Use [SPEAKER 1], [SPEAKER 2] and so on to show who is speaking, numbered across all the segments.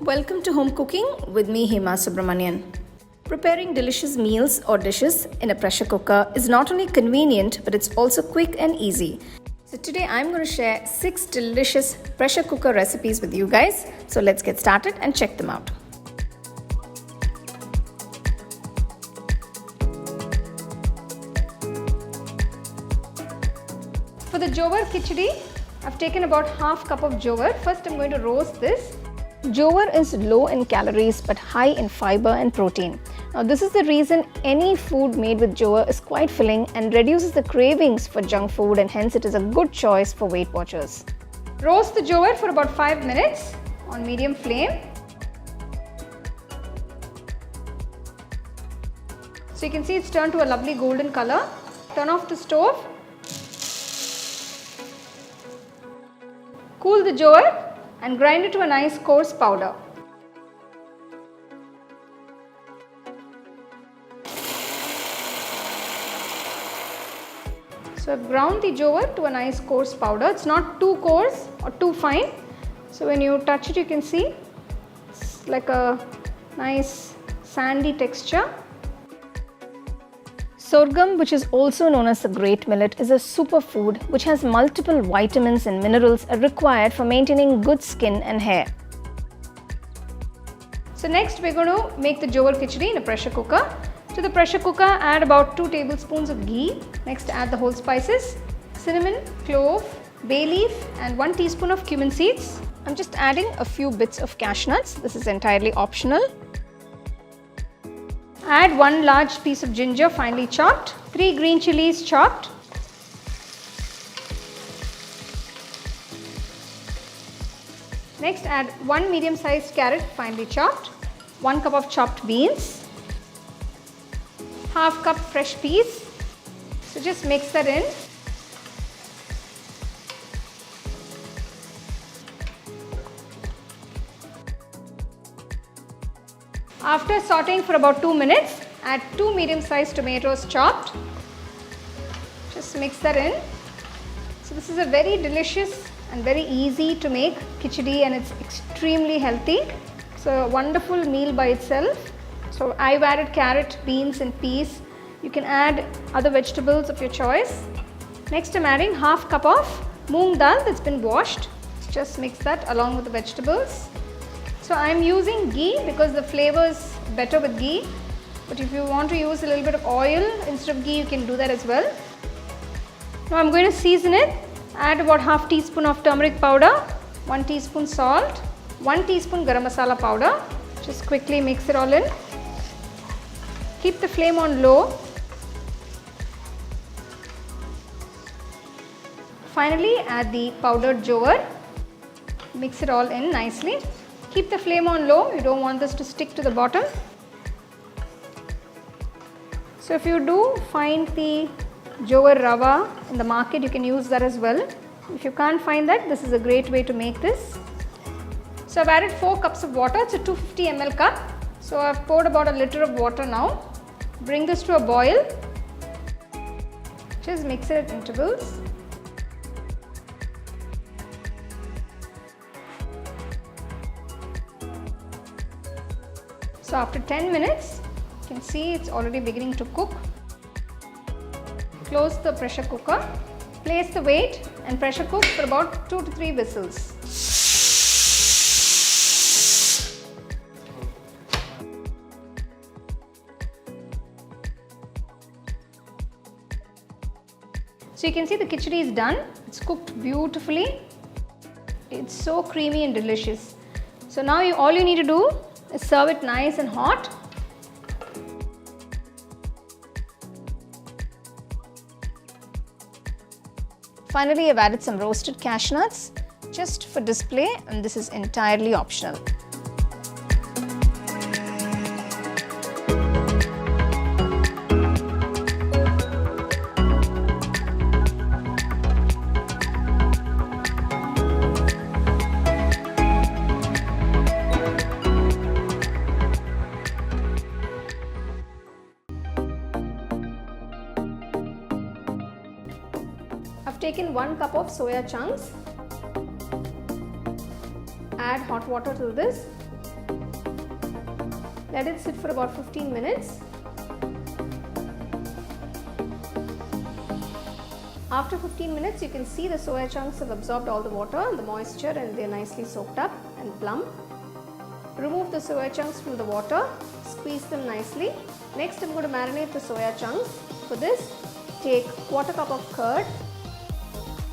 [SPEAKER 1] Welcome to Home Cooking with me, Hema Subramanian. Preparing delicious meals or dishes in a pressure cooker is not only convenient, but it's also quick and easy. So today I'm going to share 6 delicious pressure cooker recipes with you guys. So let's get started and check them out. For the Jowar Khichdi, I've taken about half cup of Jowar. First I'm going to roast this. Jowar is low in calories but high in fiber and protein. Now this is the reason any food made with Jowar is quite filling and reduces the cravings for junk food, and hence it is a good choice for Weight Watchers. Roast the Jowar for about 5 minutes on medium flame. So you can see it's turned to a lovely golden color. Turn off the stove. Cool the Jowar and grind it to a nice coarse powder. So I've ground the Jowar to a nice coarse powder. It's not too coarse or too fine. So when you touch it, you can see it's like a nice sandy texture. Sorghum, which is also known as the great millet, is a superfood which has multiple vitamins and minerals required for maintaining good skin and hair. So next we're going to make the Jowar Khichdi in a pressure cooker. To the pressure cooker, add about 2 tablespoons of ghee. Next add the whole spices, cinnamon, clove, bay leaf and 1 teaspoon of cumin seeds. I'm just adding a few bits of cashew nuts. This is entirely optional. Add 1 large piece of ginger finely chopped, 3 green chilies chopped, next add 1 medium sized carrot finely chopped, 1 cup of chopped beans, half cup fresh peas. So just mix that in. After sauteing for about 2 minutes, add 2 medium-sized tomatoes chopped. Just mix that in. So this is a very delicious and very easy to make khichdi, and it's extremely healthy. So a wonderful meal by itself. So I've added carrot, beans and peas. You can add other vegetables of your choice. Next I'm adding half cup of Moong Dal that's been washed. Just mix that along with the vegetables. So I am using ghee because the flavor is better with ghee, but if you want to use a little bit of oil instead of ghee, you can do that as well. Now I am going to season it. Add about half teaspoon of turmeric powder, 1 teaspoon salt, 1 teaspoon Garam Masala powder. Just quickly mix it all in. Keep the flame on low. Finally add the powdered Jowar. Mix it all in nicely. Keep the flame on low, you don't want this to stick to the bottom. So if you do find the Jowar rava in the market, you can use that as well. If you can't find that, this is a great way to make this. So I've added 4 cups of water, it's a 250 ml cup. So I've poured about a liter of water now. Bring this to a boil. Just mix it at intervals. So after 10 minutes, you can see it's already beginning to cook. Close the pressure cooker, place the weight and pressure cook for about 2 to 3 whistles. So you can see the khichdi is done. It's cooked beautifully. It's so creamy and delicious. So now all you need to do is serve it nice and hot. Finally, I've added some roasted cashew nuts just for display, and this is entirely optional. I've taken 1 cup of soya chunks. Add hot water to this. Let it sit for about 15 minutes. After 15 minutes, you can see the soya chunks have absorbed all the water and the moisture, and they are nicely soaked up and plump. Remove the soya chunks from the water, squeeze them nicely. Next, I'm going to marinate the soya chunks. For this, take quarter cup of curd,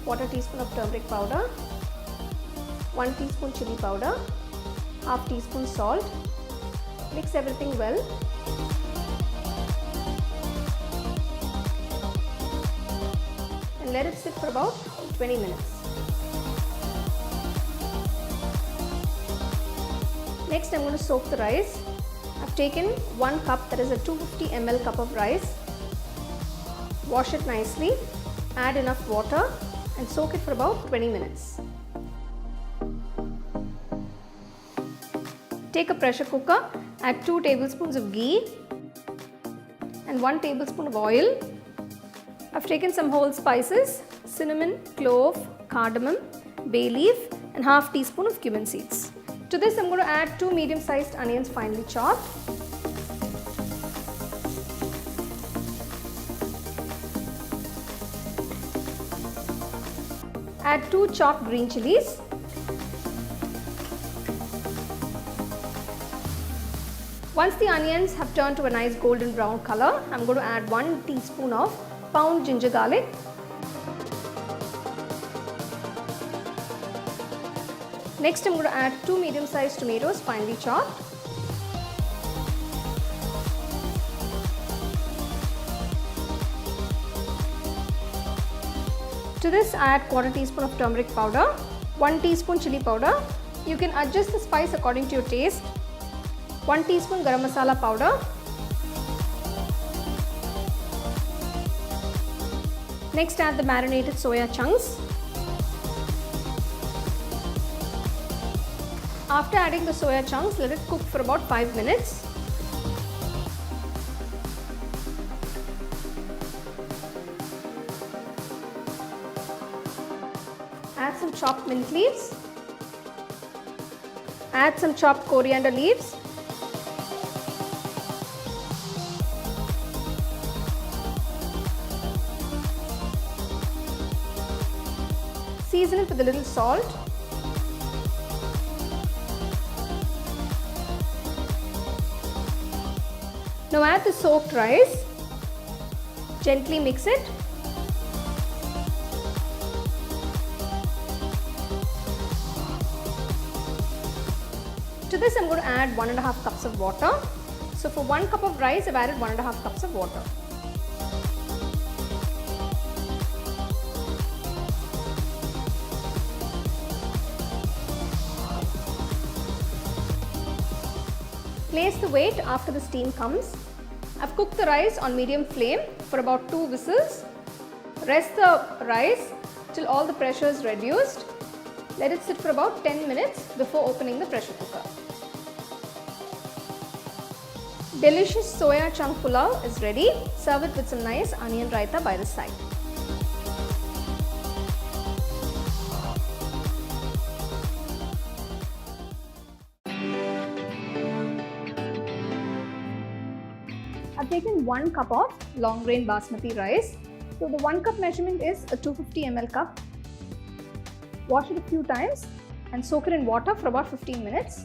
[SPEAKER 1] quarter teaspoon of turmeric powder, 1 teaspoon chilli powder, half teaspoon salt. Mix everything well. And let it sit for about 20 minutes. Next, I'm going to soak the rice. I've taken 1 cup, that is a 250 ml cup of rice. Wash it nicely, add enough water and soak it for about 20 minutes. Take a pressure cooker, add 2 tablespoons of ghee and 1 tablespoon of oil. I've taken some whole spices, cinnamon, clove, cardamom, bay leaf and half teaspoon of cumin seeds. To this, I'm going to add 2 medium-sized onions finely chopped. Add 2 chopped green chillies. Once the onions have turned to a nice golden brown color, I'm going to add 1 teaspoon of pound ginger garlic. Next, I'm going to add 2 medium-sized tomatoes finely chopped. To this, I add quarter teaspoon of turmeric powder, 1 teaspoon chilli powder. You can adjust the spice according to your taste. 1 teaspoon Garam Masala powder. Next, add the marinated soya chunks. After adding the soya chunks, let it cook for about 5 minutes. Add some chopped mint leaves. Add some chopped coriander leaves. Season it with a little salt. Now add the soaked rice. Gently mix it. To this, I'm going to add 1.5 cups of water. So for 1 cup of rice, I've added 1.5 cups of water. Place the weight after the steam comes. I've cooked the rice on medium flame for about 2 whistles. Rest the rice till all the pressure is reduced. Let it sit for about 10 minutes before opening the pressure cooker. Delicious soya chunk pulao is ready. Serve it with some nice onion raita by the side. I've taken 1 cup of long grain basmati rice. So the 1 cup measurement is a 250 ml cup. Wash it a few times and soak it in water for about 15 minutes.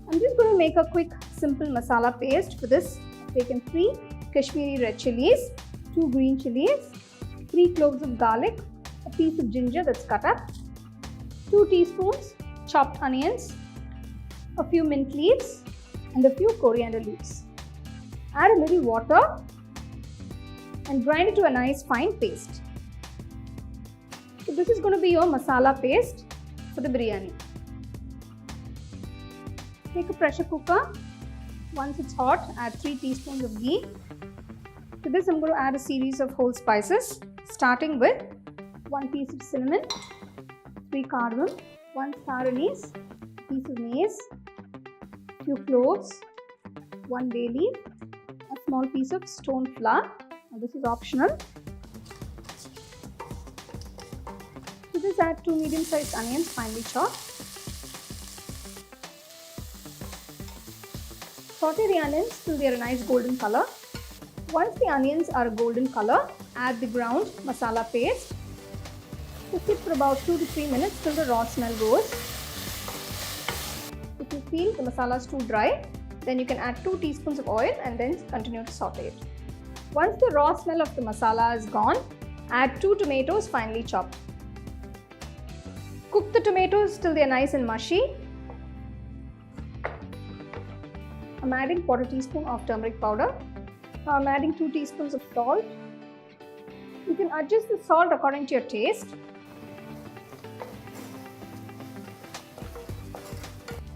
[SPEAKER 1] I'm just going to make a quick simple masala paste. For this, I've taken 3 Kashmiri red chilies, 2 green chilies, 3 cloves of garlic, a piece of ginger that's cut up, 2 teaspoons chopped onions, a few mint leaves and a few coriander leaves. Add a little water and grind it to a nice fine paste. So this is going to be your masala paste for the biryani. Take a pressure cooker. Once it's hot, add 3 teaspoons of ghee. To this, I'm going to add a series of whole spices, starting with 1 piece of cinnamon, 3 cardamom, 1 star anise, a piece of mace, few cloves, 1 bay leaf, a small piece of stone flower. Now this is optional. To this, add 2 medium-sized onions finely chopped. Saute the onions till they are a nice golden color. Once the onions are a golden color, add the ground masala paste. Cook it for about 2 to 3 minutes till the raw smell goes. If you feel the masala is too dry, then you can add 2 teaspoons of oil and then continue to saute it. Once the raw smell of the masala is gone, add 2 tomatoes finely chopped. Cook the tomatoes till they are nice and mushy. I'm adding 1/4 teaspoon of turmeric powder. Now I'm adding 2 teaspoons of salt. You can adjust the salt according to your taste.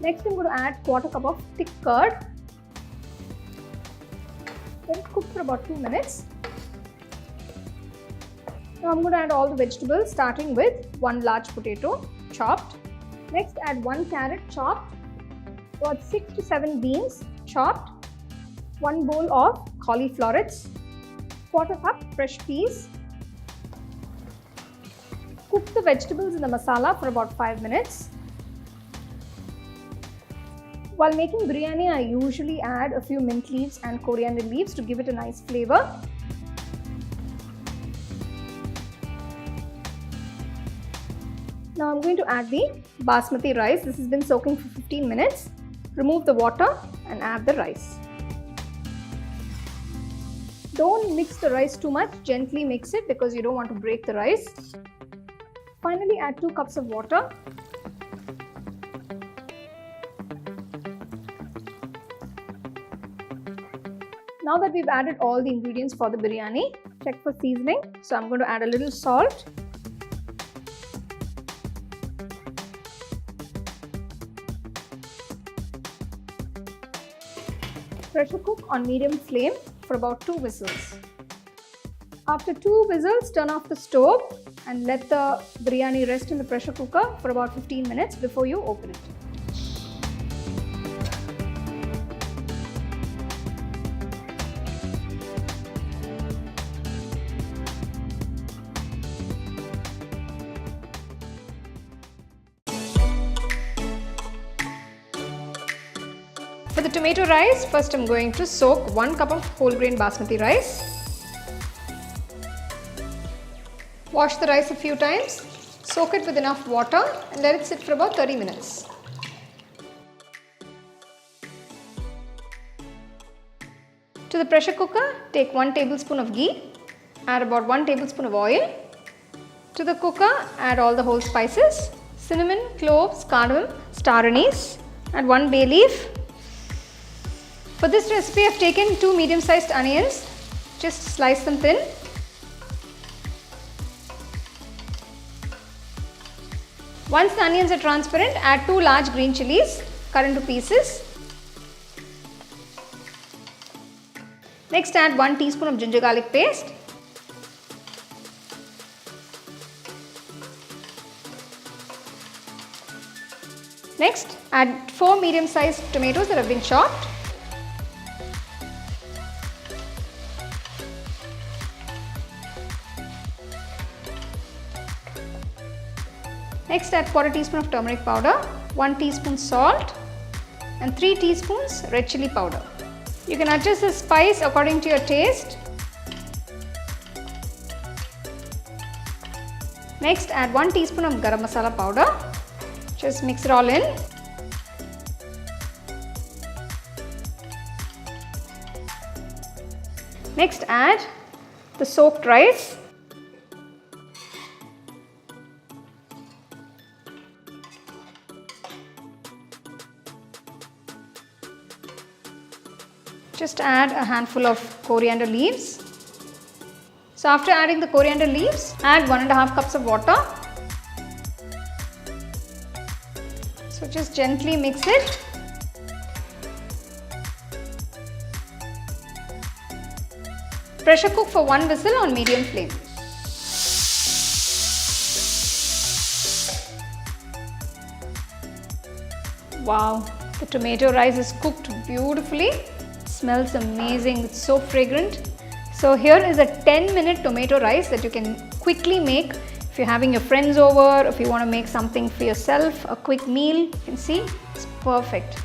[SPEAKER 1] Next I'm going to add 1/4 cup of thick curd. Let it cook for about 2 minutes. Now I'm going to add all the vegetables starting with 1 large potato chopped. Next add 1 carrot chopped, about 6 to 7 beans chopped, 1 bowl of cauliflowers, 1/4 cup fresh peas. Cook the vegetables in the masala for about 5 minutes. While making biryani, I usually add a few mint leaves and coriander leaves to give it a nice flavor. Now I'm going to add the basmati rice. This has been soaking for 15 minutes. Remove the water and add the rice. Don't mix the rice too much, gently mix it because you don't want to break the rice. Finally add 2 cups of water. Now that we've added all the ingredients for the biryani, check for seasoning. So I'm going to add a little salt. Pressure cook on medium flame for about 2 whistles. After 2 whistles, turn off the stove and let the biryani rest in the pressure cooker for about 15 minutes before you open it. For the tomato rice, first I'm going to soak 1 cup of whole grain basmati rice. Wash the rice a few times, soak it with enough water and let it sit for about 30 minutes. To the pressure cooker, take 1 tablespoon of ghee, add about 1 tablespoon of oil. To the cooker, add all the whole spices, cinnamon, cloves, cardamom, star anise, add 1 bay leaf. For this recipe, I've taken 2 medium-sized onions, just slice them thin. Once the onions are transparent, add 2 large green chillies, cut into pieces. Next, add 1 teaspoon of ginger garlic paste. Next, add 4 medium-sized tomatoes that have been chopped. Next, add 1/4 teaspoon of turmeric powder, 1 teaspoon salt and 3 teaspoons red chilli powder. You can adjust the spice according to your taste. Next, add 1 teaspoon of Garam Masala powder. Just mix it all in. Next, add the soaked rice. Just add a handful of coriander leaves. So after adding the coriander leaves, add 1.5 cups of water. So just gently mix it. Pressure cook for 1 whistle on medium flame. Wow, the tomato rice is cooked beautifully. Smells amazing, it's so fragrant. So here is a 10-minute tomato rice that you can quickly make if you're having your friends over, if you want to make something for yourself, a quick meal. You can see it's perfect.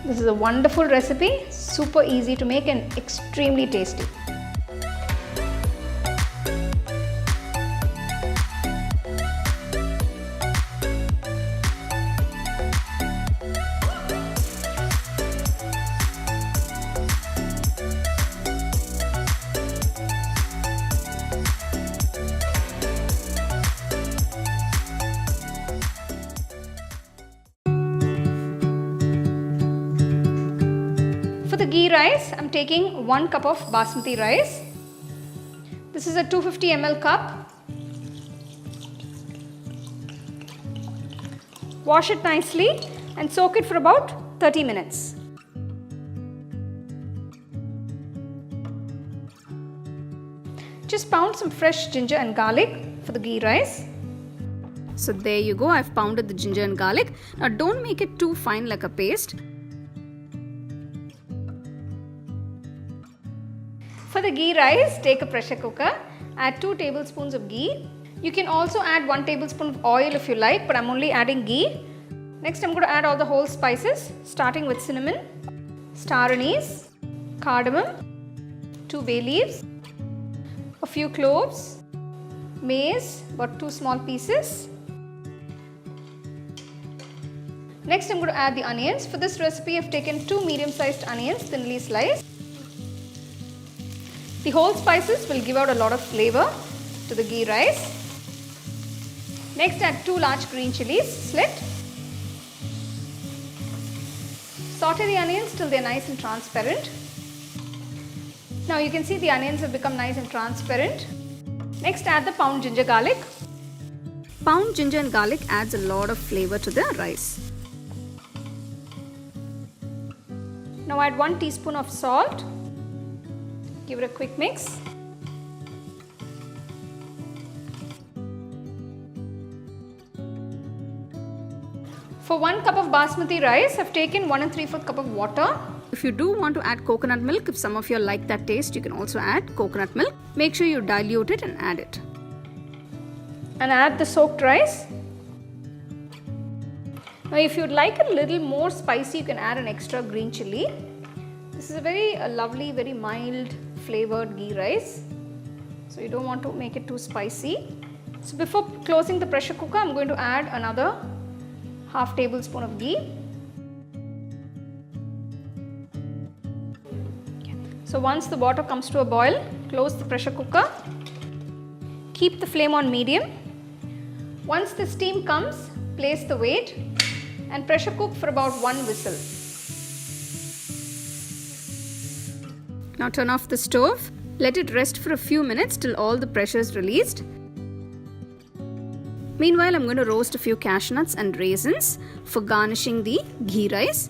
[SPEAKER 1] This is a wonderful recipe, super easy to make and extremely tasty. For the ghee rice, I am taking 1 cup of basmati rice. This is a 250 ml cup. Wash it nicely and soak it for about 30 minutes. Just pound some fresh ginger and garlic for the ghee rice. So there you go, I've pounded the ginger and garlic. Now don't make it too fine like a paste. For the ghee rice, take a pressure cooker, add 2 tablespoons of ghee. You can also add 1 tablespoon of oil if you like, but I'm only adding ghee. Next I'm going to add all the whole spices, starting with cinnamon, star anise, cardamom, 2 bay leaves, a few cloves, mace, about 2 small pieces. Next I'm going to add the onions. For this recipe I've taken 2 medium-sized onions, thinly sliced. The whole spices will give out a lot of flavor to the ghee rice. Next add 2 large green chillies, slit. Saute the onions till they are nice and transparent. Now you can see the onions have become nice and transparent. Next add the pound ginger garlic. Pound ginger and garlic adds a lot of flavor to the rice. Now add 1 teaspoon of salt. Give it a quick mix. For 1 cup of basmati rice, I've taken 1 3/4 cup of water. If you do want to add coconut milk, if some of you like that taste, you can also add coconut milk. Make sure you dilute it and add it. And add the soaked rice. Now if you'd like a little more spicy, you can add an extra green chilli. This is a very lovely, very mild flavored ghee rice. So you don't want to make it too spicy. So before closing the pressure cooker, I'm going to add another half tablespoon of ghee. So once the water comes to a boil, close the pressure cooker. Keep the flame on medium. Once the steam comes, place the weight and pressure cook for about 1 whistle. Now turn off the stove. Let it rest for a few minutes till all the pressure is released. Meanwhile, I'm going to roast a few cashew nuts and raisins for garnishing the ghee rice.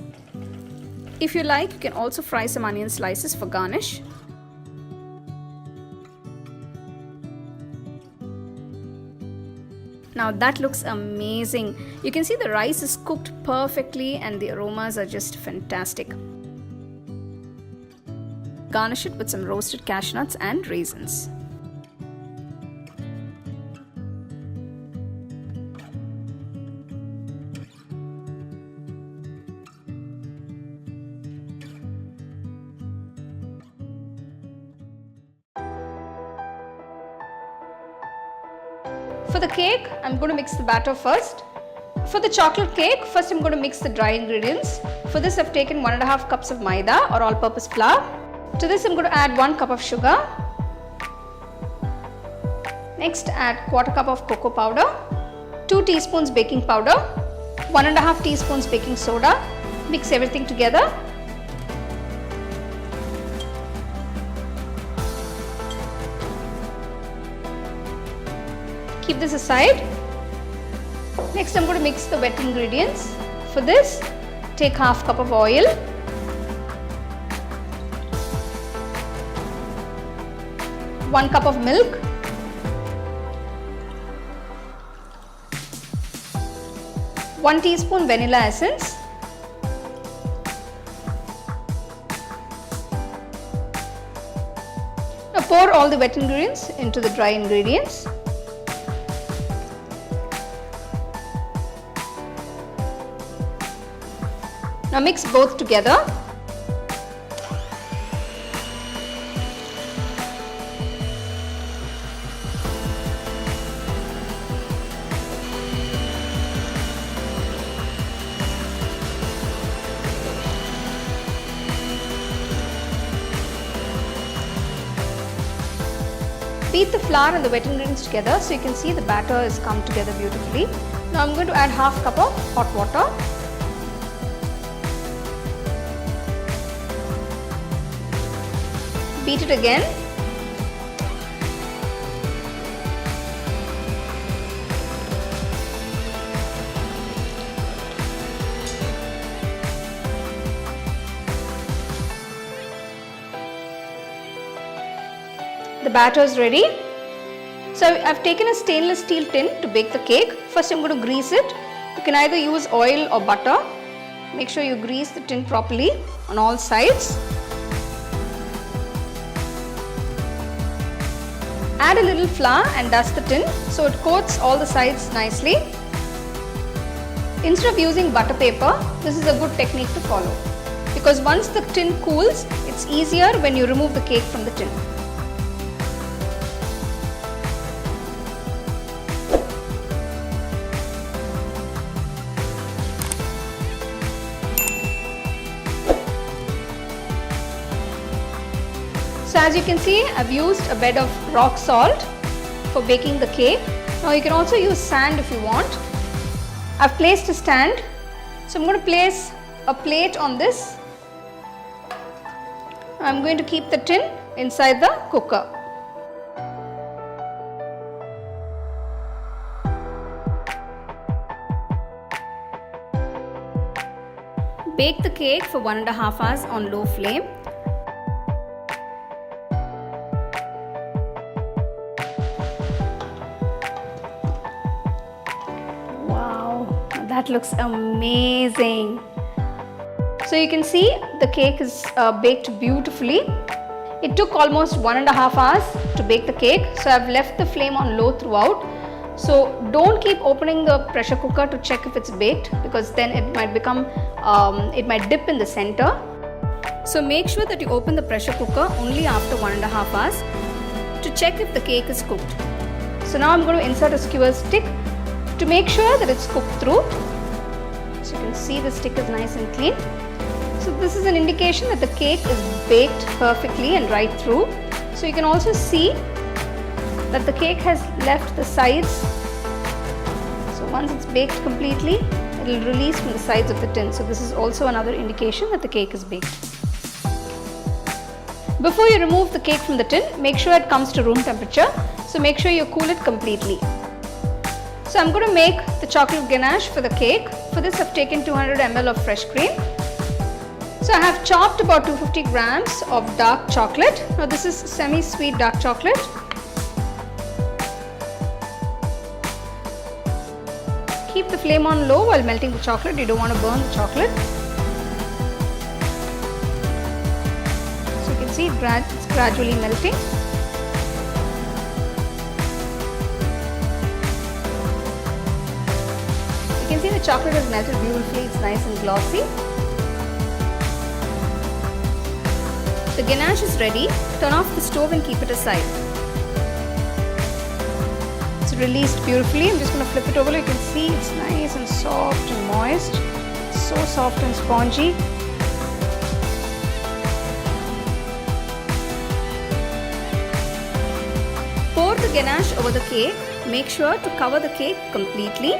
[SPEAKER 1] If you like, you can also fry some onion slices for garnish. Now that looks amazing. You can see the rice is cooked perfectly and the aromas are just fantastic. Garnish it with some roasted cashew nuts and raisins. For the cake, I'm going to mix the batter first. For the chocolate cake, first I'm going to mix the dry ingredients. For this I've taken 1.5 cups of maida or all-purpose flour. To this I'm going to add 1 cup of sugar. Next add 1/4 cup of cocoa powder, 2 teaspoons baking powder, 1.5 teaspoons baking soda. Mix everything together. Keep this aside. Next I'm going to mix the wet ingredients. For this, take 1/2 cup of oil, 1 cup of milk, 1 teaspoon vanilla essence, now pour all the wet ingredients into the dry ingredients. Now mix both together. Beat the flour and the wet ingredients together so you can see the batter has come together beautifully. Now I'm going to add half cup of hot water. Beat it again. The batter is ready. So I've taken a stainless steel tin to bake the cake. First I'm going to grease it. You can either use oil or butter. Make sure you grease the tin properly on all sides. Add a little flour and dust the tin so it coats all the sides nicely. Instead of using butter paper, this is a good technique to follow because once the tin cools, it's easier when you remove the cake from the tin. So as you can see, I've used a bed of rock salt for baking the cake. Now you can also use sand if you want. I've placed a stand. So I'm going to place a plate on this. I'm going to keep the tin inside the cooker. Bake the cake for 1.5 hours on low flame. That looks amazing. So you can see the cake is baked beautifully. It took almost 1.5 hours to bake the cake. So I've left the flame on low throughout. So don't keep opening the pressure cooker to check if it's baked because then it might become, it might dip in the center. So make sure that you open the pressure cooker only after 1.5 hours to check if the cake is cooked. So now I'm going to insert a skewer stick to make sure that it's cooked through. So you can see the stick is nice and clean. So this is an indication that the cake is baked perfectly and right through. So you can also see that the cake has left the sides. So once it's baked completely, it will release from the sides of the tin. So this is also another indication that the cake is baked. Before you remove the cake from the tin, make sure it comes to room temperature. So make sure you cool it completely. So I'm going to make the chocolate ganache for the cake. For this I've taken 200 ml of fresh cream. So I have chopped about 250 grams of dark chocolate. Now this is semi-sweet dark chocolate. Keep the flame on low while melting the chocolate. You don't want to burn the chocolate. So you can see it's gradually melting. You can see the chocolate has melted beautifully, it's nice and glossy. The ganache is ready. Turn off the stove and keep it aside. It's released beautifully. I'm just going to flip it over. You can see it's nice and soft and moist. It's so soft and spongy. Pour the ganache over the cake. Make sure to cover the cake completely.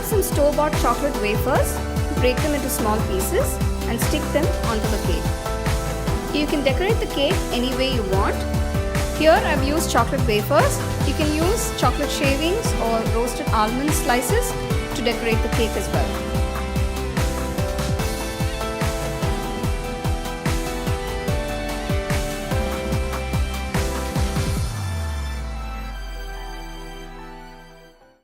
[SPEAKER 1] Some store-bought chocolate wafers, break them into small pieces and stick them onto the cake. You can decorate the cake any way you want. Here I've used chocolate wafers. You can use chocolate shavings or roasted almond slices to decorate the cake as well.